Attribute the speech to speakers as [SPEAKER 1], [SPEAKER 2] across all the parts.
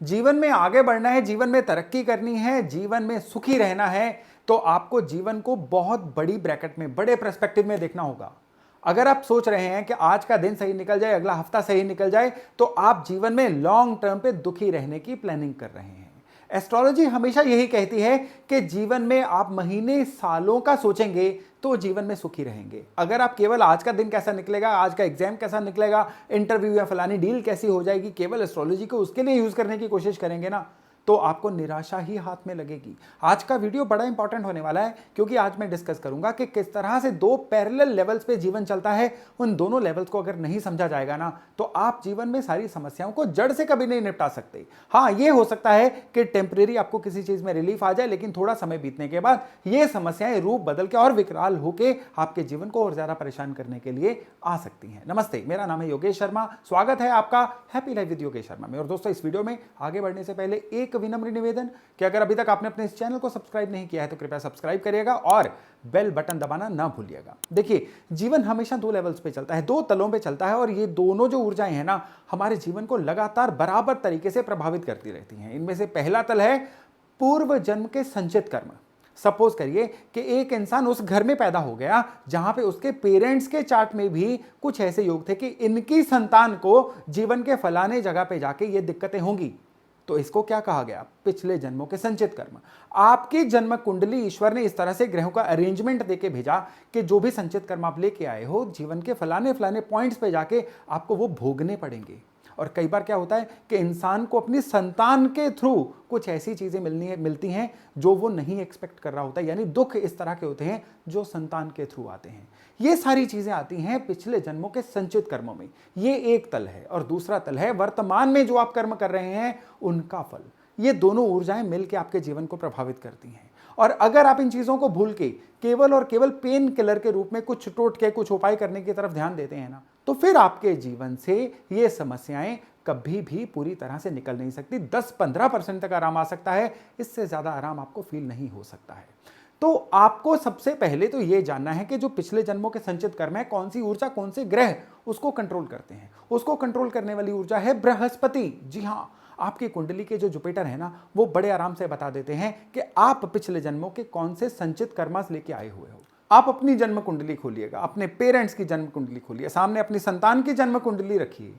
[SPEAKER 1] जीवन में आगे बढ़ना है, जीवन में तरक्की करनी है, जीवन में सुखी रहना है, तो आपको जीवन को बहुत बड़ी ब्रैकेट में, बड़े पर्सपेक्टिव में देखना होगा। अगर आप सोच रहे हैं कि आज का दिन सही निकल जाए, अगला हफ्ता सही निकल जाए, तो आप जीवन में लॉन्ग टर्म पे दुखी रहने की प्लानिंग कर रहे हैं। एस्ट्रोलॉजी हमेशा यही कहती है कि जीवन में आप महीने सालों का सोचेंगे तो जीवन में सुखी रहेंगे। अगर आप केवल आज का दिन कैसा निकलेगा, आज का एग्जाम कैसा निकलेगा, इंटरव्यू या फलानी डील कैसी हो जाएगी, केवल एस्ट्रोलॉजी को उसके लिए यूज करने की कोशिश करेंगे ना, तो आपको निराशा ही हाथ में लगेगी। आज का वीडियो बड़ा इंपॉर्टेंट होने वाला है, क्योंकि आज मैं डिस्कस करूंगा कि किस तरह से दो पैरेलल लेवल्स पे जीवन चलता है। उन दोनों लेवल्स को अगर नहीं समझा जाएगा ना, तो आप जीवन में सारी समस्याओं को जड़ से कभी नहीं निपटा सकते। हाँ, ये हो सकता है कि टेम्परेरी आपको किसी चीज में रिलीफ आ जाए, लेकिन थोड़ा समय बीतने के बाद ये समस्याएं रूप बदल के और विकराल होकर आपके जीवन को और ज्यादा परेशान करने के लिए आ सकती हैं। नमस्ते, मेरा नाम है योगेश शर्मा। स्वागत है आपका happy life with Yogesh Sharma में। और दोस्तों, इस वीडियो में आगे बढ़ने से पहले एक विनम्र निवेदन कि अगर अभी तक आपने अपने इस चैनल को सब्सक्राइब नहीं किया है तो कृपया सब्सक्राइब करिएगा और बेल बटन दबाना ना भूलिएगा। देखिए, जीवन हमेशा दो लेवल्स पे चलता है, दो तलों पे चलता है, और ये दोनों जो ऊर्जाएं हैं ना, हमारे जीवन को लगातार बराबर तरीके से प्रभावित करती रहती हैं। इनमें से पहला तल है पूर्व जन्म के संचित कर्म। सपोज करिए कि एक इंसान उस घर में पैदा हो गया जहां पे उसके पेरेंट्स के चार्ट में भी कुछ ऐसे योग थे कि इनकी संतान को जीवन के फलाने जगह पे जाके ये दिक्कतें होंगी। तो इसको क्या कहा गया? पिछले जन्मों के संचित कर्म। आपकी जन्म कुंडली ईश्वर ने इस तरह से ग्रहों का अरेंजमेंट देके भेजा कि जो भी संचित कर्म आप लेके आए हो, जीवन के फलाने फलाने पॉइंट्स पे जाके आपको वो भोगने पड़ेंगे। और कई बार क्या होता है कि इंसान को अपनी संतान के थ्रू कुछ ऐसी चीजें मिलती हैं जो वो नहीं एक्सपेक्ट कर रहा होता है। यानी दुख इस तरह के होते हैं जो संतान के थ्रू आते हैं। ये सारी चीजें आती हैं पिछले जन्मों के संचित कर्मों में। ये एक तल है। और दूसरा तल है वर्तमान में जो आप कर्म कर रहे हैं उनका फल। ये दोनों ऊर्जाएं मिलकर आपके जीवन को प्रभावित करती हैं। और अगर आप इन चीजों को भूल के केवल और केवल पेन किलर के रूप में कुछ टोटके, कुछ उपाय करने की तरफ ध्यान देते हैं ना, तो फिर आपके जीवन से ये समस्याएं कभी भी पूरी तरह से निकल नहीं सकती। 10-15% तक आराम आ सकता है, इससे ज्यादा आराम आपको फील नहीं हो सकता है। तो आपको सबसे पहले तो यह जानना है कि जो पिछले जन्मों के संचित कर्म है, कौन सी ऊर्जा, कौन से ग्रह उसको कंट्रोल करते हैं। उसको कंट्रोल करने वाली ऊर्जा है बृहस्पति। जी हां, आपकी कुंडली के जो जुपिटर है ना, वो बड़े आराम से बता देते हैं कि आप पिछले जन्मों के कौन से संचित कर्मास लेके आए हुए हो। आप अपनी जन्म कुंडली खोलिएगा, अपने पेरेंट्स की जन्म कुंडली खोलिए, सामने अपनी संतान की जन्म कुंडली रखिए।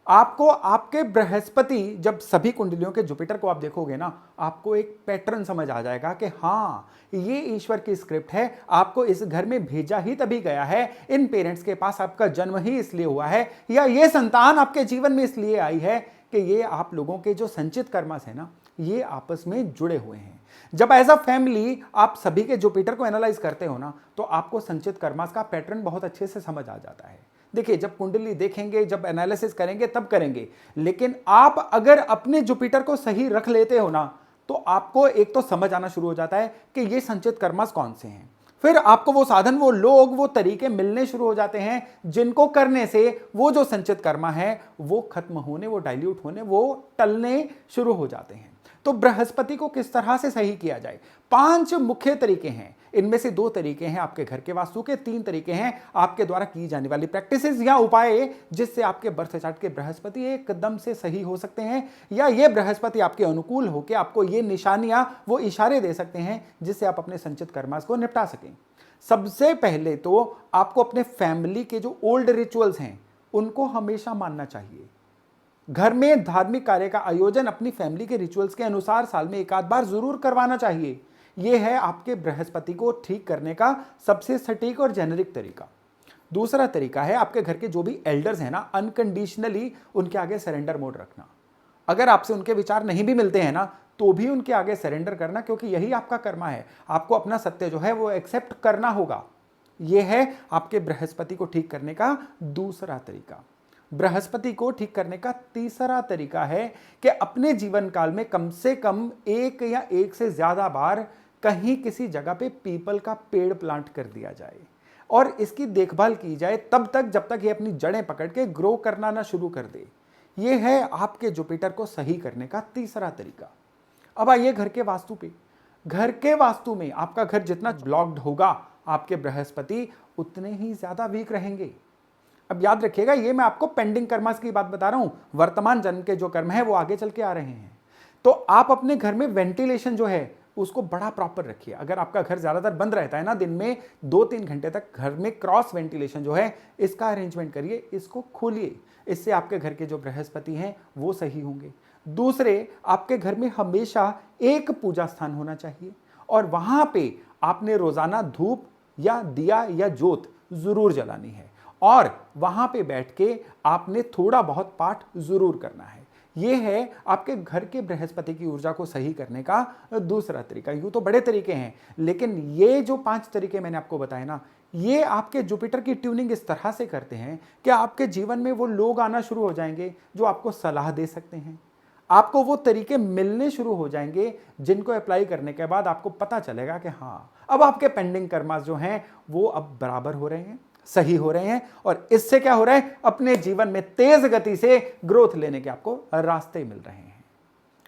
[SPEAKER 1] आपको आपके बृहस्पति, जब सभी कुंडलियों के जुपिटर को आप देखोगे ना, आपको एक पैटर्न समझ आ जाएगा कि हाँ, ये ईश्वर की स्क्रिप्ट है। आपको इस घर में भेजा ही तभी गया है, इन पेरेंट्स के पास आपका जन्म ही इसलिए हुआ है, या ये संतान आपके जीवन में इसलिए आई है कि ये आप लोगों के जो संचित कर्मस है ना, ये आपस में जुड़े हुए हैं। जब एज अ फैमिली आप सभी के जुपिटर को एनालाइज करते हो ना, तो आपको संचित कर्मस का पैटर्न बहुत अच्छे से समझ आ जाता है। देखिए, जब कुंडली देखेंगे, जब एनालिसिस करेंगे तब करेंगे, लेकिन आप अगर अपने जुपिटर को सही रख लेते हो ना, तो आपको एक तो समझ आना शुरू हो जाता है कि ये संचित कर्मस कौन से हैं। फिर आपको वो साधन, वो लोग, वो तरीके मिलने शुरू हो जाते हैं जिनको करने से वो जो संचित कर्म है वो खत्म होने, वो डाइल्यूट होने, वो टलने शुरू हो जाते हैं। तो बृहस्पति को किस तरह से सही किया जाए? 5 मुख्य तरीके हैं। इनमें से 2 तरीके हैं आपके घर के वास्तु के, 3 तरीके हैं आपके द्वारा की जाने वाली प्रैक्टिसेस या उपाय, जिससे आपके बर्थ चार्ट के बृहस्पति एकदम से सही हो सकते हैं, या ये बृहस्पति आपके अनुकूल होकर आपको ये निशानियां, वो इशारे दे सकते हैं जिससे आप अपने संचित कर्मास को निपटा सकें। सबसे पहले तो आपको अपने फैमिली के जो ओल्ड रिचुअल्स हैं उनको हमेशा मानना चाहिए। घर में धार्मिक कार्य का आयोजन अपनी फैमिली के रिचुअल्स के अनुसार साल में एक आध बार जरूर करवाना चाहिए। यह है आपके बृहस्पति को ठीक करने का सबसे सटीक और जेनेरिक तरीका। दूसरा तरीका है आपके घर के जो भी एल्डर्स हैं ना, अनकंडीशनली उनके आगे सरेंडर मोड रखना। अगर आपसे उनके विचार नहीं भी मिलते हैं ना, तो भी उनके आगे सरेंडर करना, क्योंकि यही आपका कर्मा है। आपको अपना सत्य जो है वो एक्सेप्ट करना होगा। यह है आपके बृहस्पति को ठीक करने का दूसरा तरीका। बृहस्पति को ठीक करने का तीसरा तरीका है कि अपने जीवन काल में कम से कम एक या एक से ज्यादा बार कहीं किसी जगह पे पीपल का पेड़ प्लांट कर दिया जाए और इसकी देखभाल की जाए तब तक जब तक ये अपनी जड़ें पकड़ के ग्रो करना ना शुरू कर दे। ये है आपके जुपिटर को सही करने का तीसरा तरीका। अब आइए घर के वास्तु पे। घर के वास्तु में आपका घर जितना ब्लॉक्ड होगा, आपके बृहस्पति उतने ही ज्यादा वीक रहेंगे। अब याद रखिएगा, ये मैं आपको पेंडिंग कर्मास की बात बता रहा हूं। वर्तमान जन्म के जो कर्म है वो आगे चल के आ रहे हैं। तो आप अपने घर में वेंटिलेशन जो है उसको बड़ा प्रॉपर रखिए। अगर आपका घर ज्यादातर बंद रहता है ना, दिन में 2-3 घंटे तक घर में क्रॉस वेंटिलेशन जो है इसका अरेंजमेंट करिए, इसको खोलिए। इससे आपके घर के जो बृहस्पति हैं वो सही होंगे। दूसरे, आपके घर में हमेशा एक पूजा स्थान होना चाहिए और वहां पे आपने रोजाना धूप या दिया या जोत जरूर जलानी है और वहां पे बैठ के आपने थोड़ा बहुत पाठ जरूर करना है। यह है आपके घर के बृहस्पति की ऊर्जा को सही करने का दूसरा तरीका। यूं तो बड़े तरीके हैं, लेकिन ये जो 5 तरीके मैंने आपको बताए ना, ये आपके जुपिटर की ट्यूनिंग इस तरह से करते हैं कि आपके जीवन में वो लोग आना शुरू हो जाएंगे जो आपको सलाह दे सकते हैं। आपको वो तरीके मिलने शुरू हो जाएंगे जिनको अप्लाई करने के बाद आपको पता चलेगा कि हाँ, अब आपके पेंडिंग कर्मास जो हैं वो अब बराबर हो रहे हैं, सही हो रहे हैं और इससे क्या हो रहा है, अपने जीवन में तेज गति से ग्रोथ लेने के आपको रास्ते मिल रहे हैं।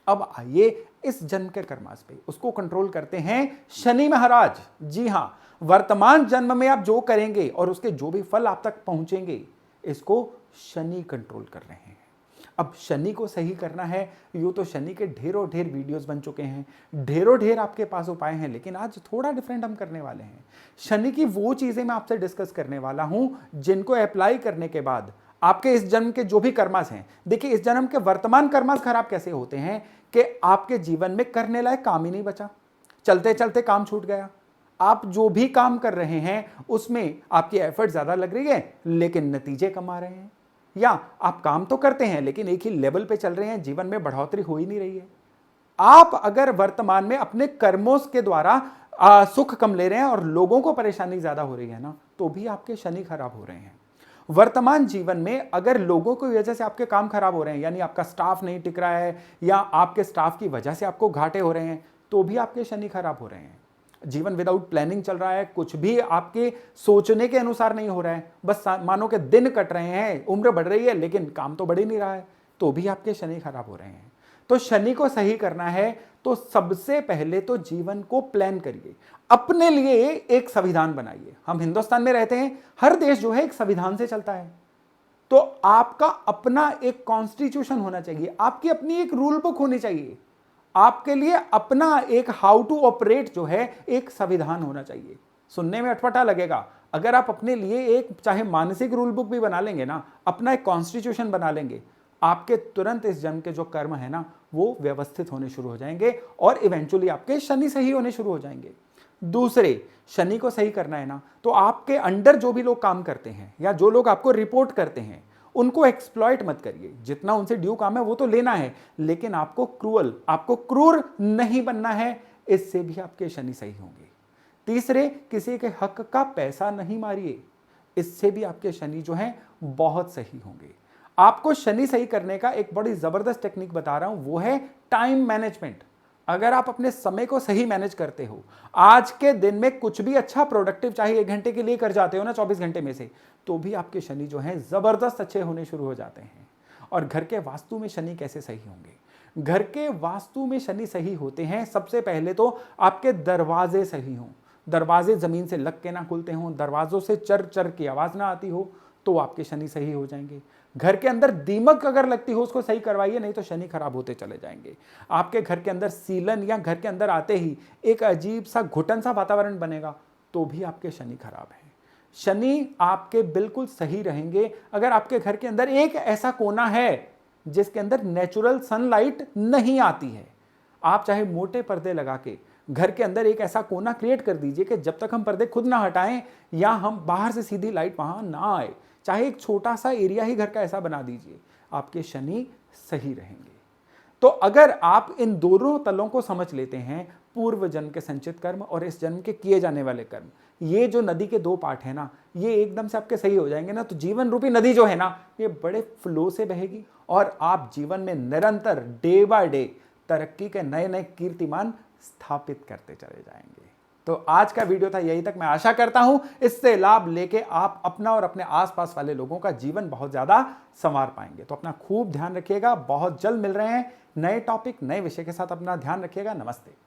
[SPEAKER 1] अब आइए इस जन्म के कर्मास पे, उसको कंट्रोल करते हैं शनि महाराज। जी हां, वर्तमान जन्म में आप जो करेंगे और उसके जो भी फल आप तक पहुंचेंगे, इसको शनि कंट्रोल कर रहे हैं। अब शनि को सही करना है, यूं तो शनि के ढेरों ढेर वीडियोस बन चुके हैं, ढेरों ढेर आपके पास उपाय हैं, लेकिन आज थोड़ा डिफरेंट हम करने वाले हैं। शनि की वो चीजें मैं आपसे डिस्कस करने वाला हूं जिनको अप्लाई करने के बाद आपके इस जन्म के जो भी कर्मास हैं, देखिए इस जन्म के वर्तमान कर्मास खराब कैसे होते हैं कि आपके जीवन में करने लायक काम ही नहीं बचा, चलते चलते काम छूट गया। आप जो भी काम कर रहे हैं उसमें आपकी एफर्ट ज्यादा लग रही है लेकिन नतीजे कम आ रहे हैं, या आप काम तो करते हैं लेकिन एक ही लेवल पे चल रहे हैं, जीवन में बढ़ोतरी हो ही नहीं रही है। आप अगर वर्तमान में अपने कर्मों के द्वारा सुख कम ले रहे हैं और लोगों को परेशानी ज्यादा हो रही है ना, तो भी आपके शनि खराब हो रहे हैं। वर्तमान जीवन में अगर लोगों की वजह से आपके काम खराब हो रहे हैं, यानी आपका स्टाफ नहीं टिक रहा है या आपके स्टाफ की वजह से आपको घाटे हो रहे हैं, तो भी आपके शनि खराब हो रहे हैं। जीवन विदाउट प्लानिंग चल रहा है, कुछ भी आपके सोचने के अनुसार नहीं हो रहा है, बस मानो के दिन कट रहे हैं, उम्र बढ़ रही है लेकिन काम तो बढ़ ही नहीं रहा है, तो भी आपके शनि खराब हो रहे हैं। तो शनि को सही करना है तो सबसे पहले तो जीवन को प्लान करिए, अपने लिए एक संविधान बनाइए। हम हिंदुस्तान में रहते हैं, हर देश जो है एक संविधान से चलता है, तो आपका अपना एक कॉन्स्टिट्यूशन होना चाहिए, आपकी अपनी एक रूल बुक होनी चाहिए, आपके लिए अपना एक हाउ टू ऑपरेट जो है एक संविधान होना चाहिए। सुनने में अटपटा लगेगा, अगर आप अपने लिए एक चाहे मानसिक रूल बुक भी बना लेंगे ना, अपना एक कॉन्स्टिट्यूशन बना लेंगे, आपके तुरंत इस जन्म के जो कर्म है ना वो व्यवस्थित होने शुरू हो जाएंगे और इवेंचुअली आपके शनि सही होने शुरू हो जाएंगे। दूसरे, शनि को सही करना है ना, तो आपके अंडर जो भी लोग काम करते हैं या जो लोग आपको रिपोर्ट करते हैं उनको एक्सप्लॉइट मत करिए। जितना उनसे ड्यू काम है वो तो लेना है, लेकिन आपको क्रूर नहीं बनना है, इससे भी आपके शनि सही होंगे। तीसरे, किसी के हक का पैसा नहीं मारिए, इससे भी आपके शनि जो हैं बहुत सही होंगे। आपको शनि सही करने का एक बड़ी जबरदस्त टेक्निक बता रहा हूं, वो है टाइम मैनेजमेंट। अगर आप अपने समय को सही मैनेज करते हो, आज के दिन में कुछ भी अच्छा प्रोडक्टिव चाहे 1 घंटे के लिए कर जाते हो ना 24 घंटे में से, तो भी आपके शनि जो हैं जबरदस्त अच्छे होने शुरू हो जाते हैं। और घर के वास्तु में शनि कैसे सही होंगे? घर के वास्तु में शनि सही होते हैं, सबसे पहले तो आपके दरवाजे सही हों, दरवाजे जमीन से लग के ना खुलते हों, दरवाजों से चर चर की आवाज ना आती हो, तो आपके शनि सही हो जाएंगे। घर के अंदर दीमक अगर लगती हो उसको सही करवाइए, नहीं तो शनि खराब होते चले जाएंगे। आपके घर के अंदर सीलन या घर के अंदर आते ही एक अजीब सा घुटन सा वातावरण बनेगा, तो भी आपके शनि खराब है। शनि आपके बिल्कुल सही रहेंगे अगर आपके घर के अंदर एक ऐसा कोना है जिसके अंदर नेचुरल सनलाइट नहीं आती है। आप चाहे मोटे पर्दे लगा के घर के अंदर एक ऐसा कोना क्रिएट कर दीजिए कि जब तक हम पर्दे खुद ना हटाएं या हम बाहर से सीधी लाइट वहां ना आए, चाहे एक छोटा सा एरिया ही घर का ऐसा बना दीजिए, आपके शनि सही रहेंगे। तो अगर आप इन दोनों तलों को समझ लेते हैं, पूर्व जन्म के संचित कर्म और इस जन्म के किए जाने वाले कर्म, ये जो नदी के 2 पार्ट है ना, ये एकदम से आपके सही हो जाएंगे ना, तो जीवन रूपी नदी जो है ना, ये बड़े फ्लो से बहेगी और आप जीवन में निरंतर डे बाय डे तरक्की के नए नए कीर्तिमान स्थापित करते चले जाएंगे। तो आज का वीडियो था यही तक। मैं आशा करता हूं इससे लाभ लेके आप अपना और अपने आसपास वाले लोगों का जीवन बहुत ज्यादा संवार पाएंगे। तो अपना खूब ध्यान रखिएगा, बहुत जल्द मिल रहे हैं नए टॉपिक नए विषय के साथ। अपना ध्यान रखिएगा। नमस्ते।